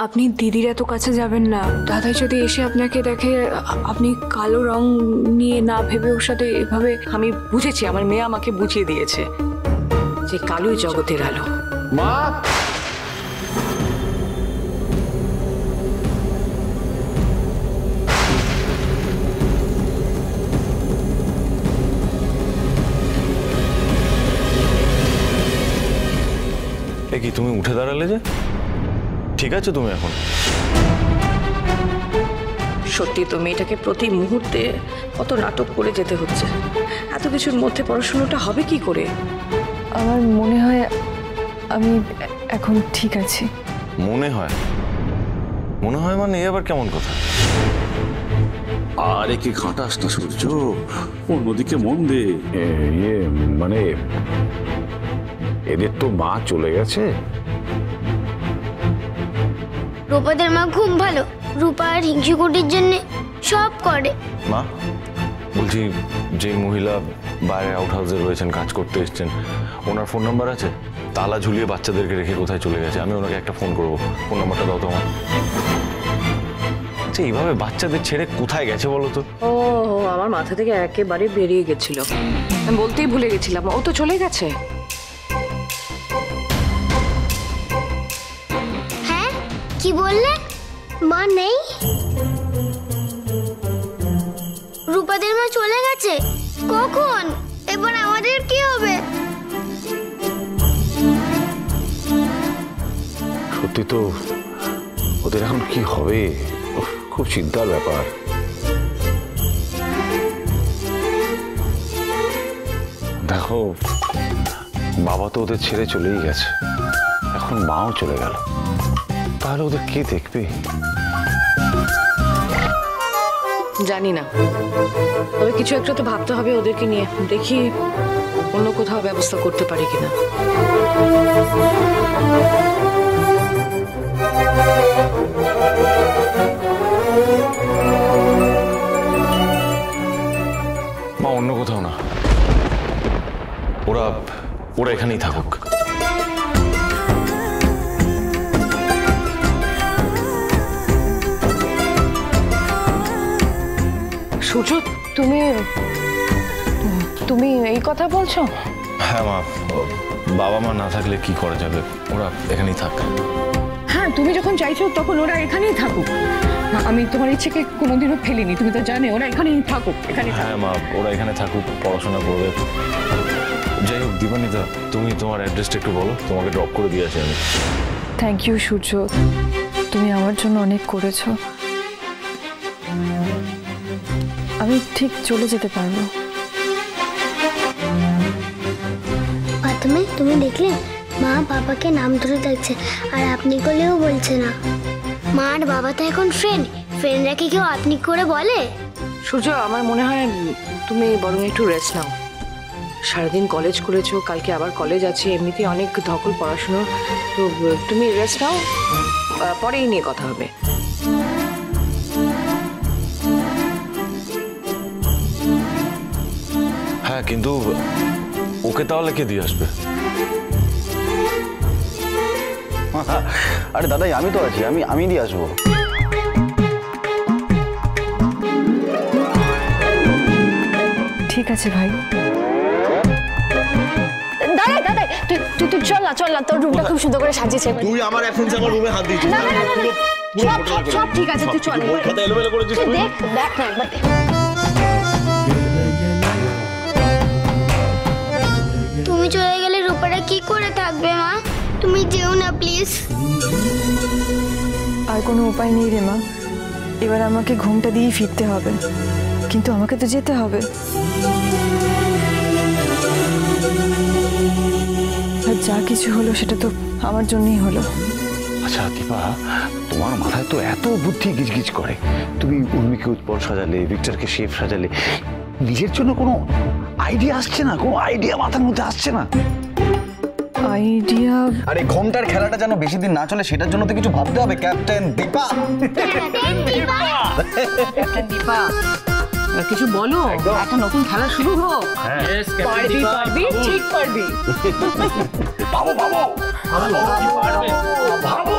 আপনি দিদির এত কাছে যাবেন না। দাদাই যদি এসে আপনাকে দেখে আপনি কালো রং নিয়ে না ভেবে ওর সাথে এভাবে। আমি বুঝেছি, আমার মেয়ে আমাকে বুঝিয়ে দিয়েছে যে কালোই জগতের আলো। মা কি তুমি উঠে দাঁড়ালে যে? ঠিক আছে তুমি এখন? সত্যি তো মেয়েটাকে প্রতি মুহূর্তে কত নাটক করে যেতে হচ্ছে। এত কিছুর মধ্যে পড়াশোনাটা হবে কি করে? আমার মনে হয় আমি এখন ঠিক আছি। মনে হয়? মনে হয় মানে আবার কেমন কথা? আরে কি খাটাস না সূর্য, অন্যদিকে মন দে। মানে এদের তো মা চলে গেছে। রূপাদের মা খুব ভালো, রূপা আর হিংসুকুটির জন্য সব করে। মা বলছি, যে মহিলা বাইরে আউট হাউসে রয়েছেন, কাজ করতে এসছেন, ওনার ফোন নাম্বার আছে? তালা ঝুলিয়ে বাচ্চাদেরকে রেখে কোথায় চলে গেছে? আমি ওনাকে একটা ফোন করবো। ফোন নাম্বারটা দাও তো আমার। আচ্ছা, এইভাবে বাচ্চাদের ছেড়ে কোথায় গেছে বলো তো? ও আমার মাথা থেকে একেবারে বেরিয়ে গেছিল, আমি বলতেই ভুলে গেছিলাম। ও তো চলে গেছে। হ্যাঁ, কি বললে? মা নেই? রূপাদের মা চলে গেছে? কখন? এবার আমাদের কি হবে? সত্যি তো, ওদের এখন কি হবে? খুব চিন্তার ব্যাপার। দেখো, বাবা তো ওদের ছেড়ে চলেই গেছে, এখন মাও চলে গেল, তাহলে ওদের কে দেখবে? জানি না, তবে কিছু একটা তো ভাবতে হবে ওদেরকে নিয়ে। দেখি অন্য কোথাও ব্যবস্থা করতে পারি কিনা। মা, অন্য কোথাও না, ওরা ওরা এখানেই থাকুক। সূর্য, তুমি এই কথা বলছো? হ্যাঁ মা, বাবা মা না থাকলে কি করা যাবে, ওরা এখানেই থাক। হ্যাঁ, তুমি যখন চাইছো তখন ওরা এখানেই থাকুক। আমি তোমার ইচ্ছেকে কোনোদিনও ফেলিনি, তুমি তো জানো। ওরা এখানেই থাকুক, এখানেই। হ্যাঁ মা, ওরা এখানে থাকুক, পড়াশোনা করবে। যাই হোক, দীপানিতা, তুমি তোমার অ্যাড্রেসটা একটু বলো, তোমাকে ড্রপ করে দিয়ে আসি আমি। থ্যাংক ইউ সূর্য, তুমি আমার জন্য অনেক করেছো। আমি ঠিক চলে যেতে পারবো। তুমি দেখলে মা বাবাকে নাম ধরে ডাকছে, আর আপনি করলেও বলছে না। মা আর বাবা তো এখন ফ্রেন্ডরা কি কেউ আপনি করে বলে? সূর্য, আমার মনে হয় তুমি বরং একটু রেস্ট নাও। সারাদিন কলেজ করেছো, কালকে আবার কলেজ আছে, এমনিতেই অনেক ধকল পড়াশুনো। তো তুমি রেস্ট নাও, পরে এই নিয়ে কথা হবে। হ্যাঁ, কিন্তু ওকে তাহলে কে দিয়ে আসবে? আরে দাদাই, আমি তো আছি, আমি দিয়ে আসবো। ঠিক আছে ভাই। দাদা দাদা, তুই চল না, তোর রুমটা খুব সুন্দর করে সাজিয়েছে। তুই আমার এখন আমার রুমে হাত দিচ্ছিস। না, সব ঠিক আছে, তুই চল। ওই কথা এলোমেলো করেছিস তুই। দেখ না একবার। তুমি চলে গেলে রূপারা কি করে থাকবে? মা, তুমি যেও না প্লিজ। আর কোনো উপায় নেই রে মা, এবার আমাকে ঘুমটা দিয়ে ফিরতে হবে, কিন্তু আমাকে তো যেতে হবে। আর যা কিছু হলো সেটা তো আমার জন্যই হলো। আচ্ছা দীপা, তোমার মাথায় তো এত বুদ্ধি গিজগিজ করে। তুমি উর্মিকে উৎপল সাজালে, ভিক্টরকে শেফ সাজালে, নিজের জন্য কোনো আইডিয়া আসছে না? কোনো আইডিয়া মাথার মধ্যে আসছে না? আইডিয়া? আরে ঘন্টার খেলাটা যেন বেশি দিন না চলে, সেটার জন্য তো কিছু ভাবতে হবে। ক্যাপ্টেন দীপা, ক্যাপ্টেন দীপা, কিছু বলো, একটা নতুন খেলা শুরু হোক। পারবি, ঠিক পারবি। ভাবো ভাবো ভাবো ভাবো।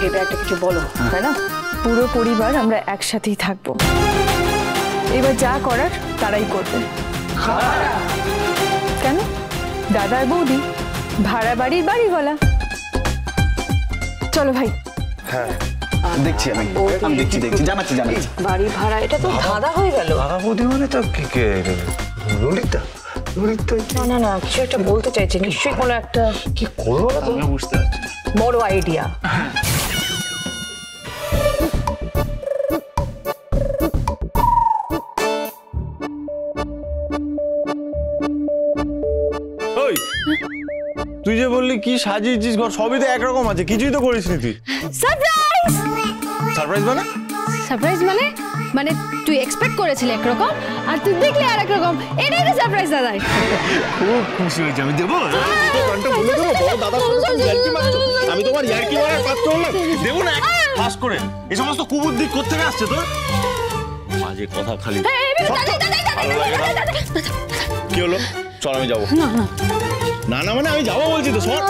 এটা একটা কিছু বলো, তাই না? পুরো পরিবার আমরা একসাথেই থাকবো, এবার যা করার তারাই করবে। কেন? দাদা আর বৌদি ভাড়া বাড়ির বাড়িওয়ালা। চলো ভাই। হ্যাঁ দেখছি, আমি দেখছি, জানাচ্ছি। বাড়ি ভাড়া এটা তো ধাঁধা হয়ে গেল। দাদা বৌদি মানে তো ললিতা। না কিছু একটা বলতে চাইছে, নিশ্চয়ই কোনো একটা কি করবো আমি বুঝতে পারছি। বড় আইডিয়া। ওই তুই যে বললি কি সাজিয়েছিস ঘর, সবই তো একরকম আছে, কিছুই তো করিস নি তুই। সারপ্রাইজ! সারপ্রাইজ মানে? সারপ্রাইজ মানে তুই এক্সপেক্ট করেছিলি একরকম আর তুই দেখলি আর একরকম, এটাই তো সারপ্রাইজ দাদাই। খুব খুশি হয়েছে, আমি দেবো দাদা। আমি তোমার ইয়ার্কি মারার পাত্র হলাম, দেবো না ফাঁস করে। এই সমস্ত কুবুদ্ধি কোত্থেকে আসছে তোর? মাঝে কথা খালি ভালো লাগে না। কি হলো? চল আমি যাবো। না না মানে আমি যাবো বলছি তো। সর।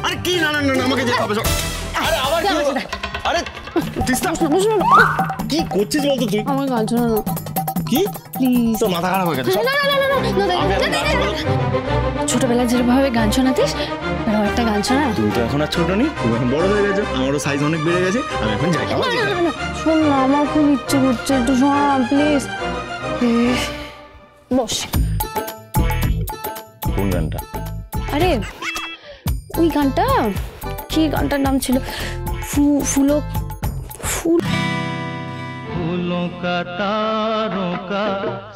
আরে কি না না না আমাকে যেতে হবে। আরে আবার কি হলো? আরে তিস্তা কি করছিস বলতো তুই? আমার গান শোনা না কি প্লিজ। তোর মাথা খারাপ হয়ে গেছে। ছোটবেলায় যেভাবে গান শোনাতিস এরকম একটা গান শোনা। তুমি তো এখন আর ছোট নেই, তুমি এখন বড় হয়ে গেছো, আমারও সাইজ অনেক বেড়ে গেছে, আমি এখন যাই। শোন না, আমার খুব ইচ্ছে করছে, একটু শোনা প্লিজ। বস। কোন গানটা? আরে ওই গানটা, কি গানটার নাম ছিল? फूलों का तारों का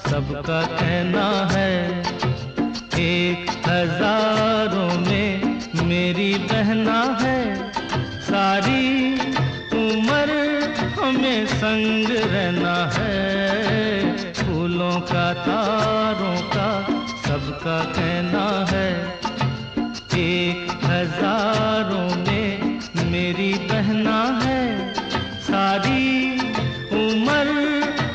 सबका कहना है, एक हजारों में मेरी बहना है, सारी उम्र हमें संग रहना है। फूलों का तारों का सबका कहना है, एक हजारों में मेरी बहना है, सारी उम्र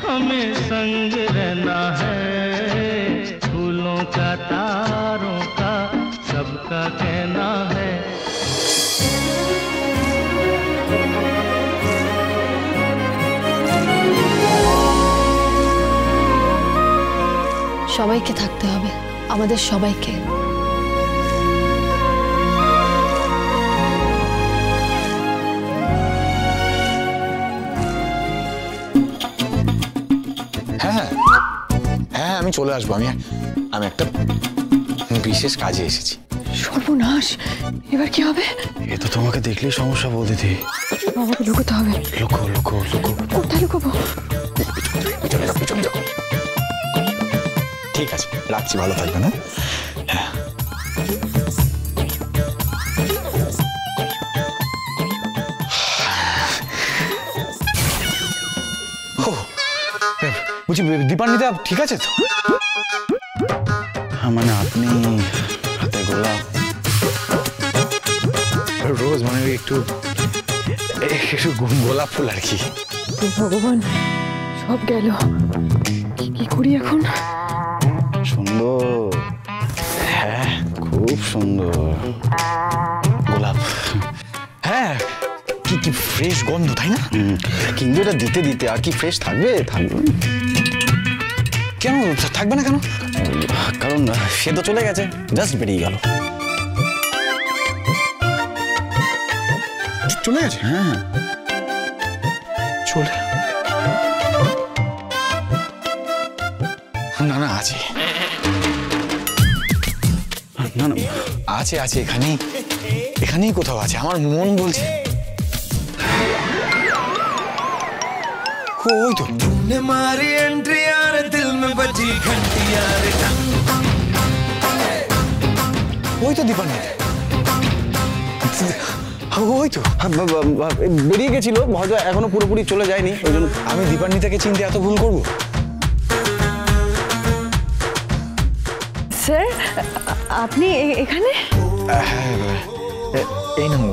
हमें संग रहना है। फूलों का तारों का सबका कहना है। সবাইকে থাকতে হবে, আমাদের সবাইকে। হ্যাঁ আমি চলে আসবো। আমি একটা বিশেষ কাজে এসেছি। সর্বনাশ, এবার কি হবে? এ তো তোমাকে দেখলেই সমস্যা বল দিদি। আমাকে লুকোতে হবে। লুকো। কোথায় লুকোবো? পিছনে যাও। ঠিক আছে, রাখছি, ভালো থাকবে না? হ্যাঁ। বলছি দীপান্বিতা ঠিক আছে তো? মানে আপনি হাতে গোলাপ, রোজ মানে একটু গোলাপ ফুল আর কি। ভগবান, সব গেল, কি করি এখন? সুন্দর, হ্যাঁ খুব সুন্দর গোলাপ। হ্যাঁ কি ফ্রেশ গন্ধ, তাই না? কিন্তু এটা দিতে দিতে আর কি ফ্রেশ থাকবে? কেন থাকবে না? কেন? কারণ সে তো চলে গেছে, জাস্ট বেরিয়ে গেল। চলে গেছে? হ্যাঁ চলে। না আছে, না আছে এখানেই কোথাও আছে, আমার মন বলছে। ওই তো मारी एंट्री यार, दिल में बजी घंटी यार। ওই তো দীপান্বিতা, ওই তো বেরিয়ে গেছিল, হয়তো এখনো পুরোপুরি চলে যায়নি, ওই জন্য আমি দীপান্বিতাকে চিনতে এত ভুল করবো? স্যার, আপনি এখানে? এই নাও,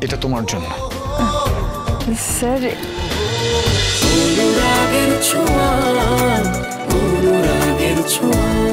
এটা তোমার জন্য। স্যার, অনুরাগের ছোঁয়া, অনুরাগের ছোঁয়া।